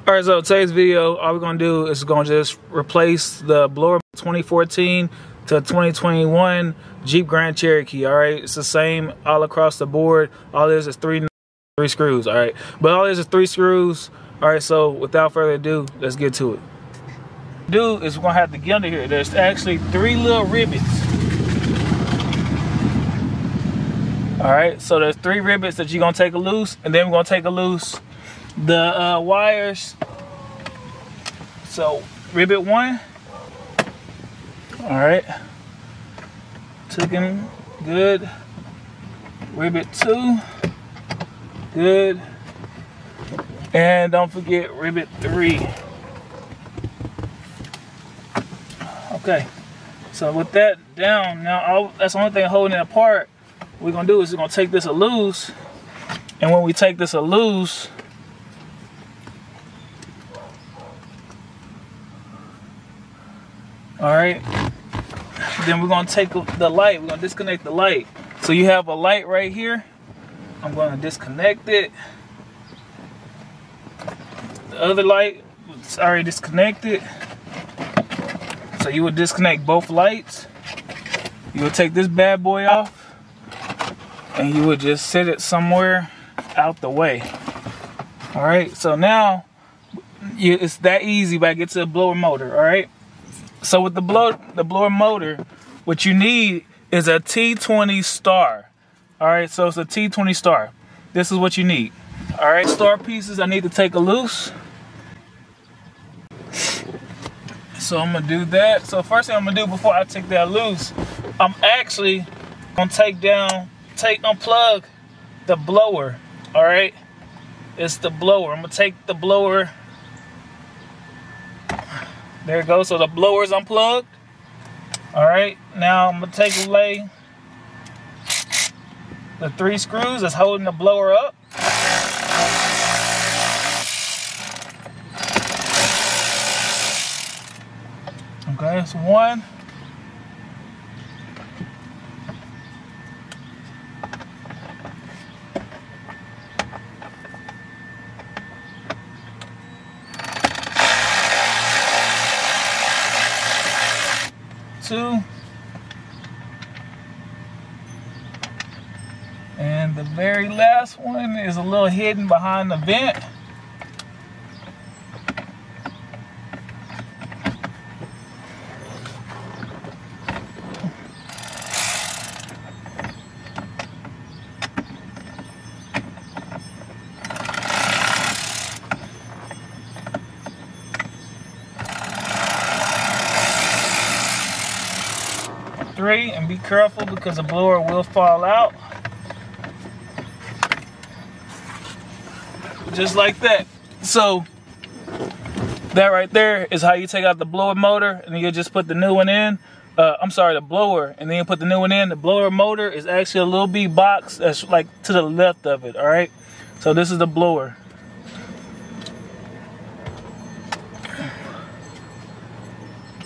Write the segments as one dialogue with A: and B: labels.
A: Alright, so today's video, all we're gonna do is gonna just replace the blower 2014 to 2021 Jeep Grand Cherokee. Alright, it's the same all across the board. All it is three screws. Alright, but all it is 3 screws. Alright, so without further ado, let's get to it. We're gonna have to get under here. There's actually 3 little rivets. Alright, so there's 3 rivets that you're gonna take loose, and then we're gonna take loose the wires. So rivet 1, all right, took him good. Rivet 2, good. And don't forget rivet 3. Okay, so with that down, now that's the only thing holding it apart. What we're gonna do is we're gonna take this loose, and when we take this loose, all right, then we're gonna take the light. We're gonna disconnect the light. So you have a light right here. I'm gonna disconnect it. The other light was already disconnected. So you would disconnect both lights. You would take this bad boy off, and you would just set it somewhere out the way. All right, so now it's that easy by get to the blower motor. All right, so with the blower motor, what you need is a T20 star. All right, so it's a T20 star. This is what you need. All right, star pieces I need to take loose. So I'm gonna do that. So first thing I'm gonna do before I take that loose, I'm actually gonna unplug the blower. All right, it's the blower. I'm gonna take the blower. There it goes. So the blower is unplugged. All right, now I'm gonna lay the 3 screws that's holding the blower up. Okay, that's 1. Two. And the very last one is a little hidden behind the vent. And be careful because the blower will fall out. Just like that. So that right there is how you take out the blower motor, and then you just put the new one in. I'm sorry, the blower, and then you put the new one in. The blower motor is actually a little B box that's like to the left of it. All right, so this is the blower.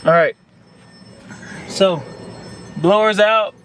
A: All right, so blower's out.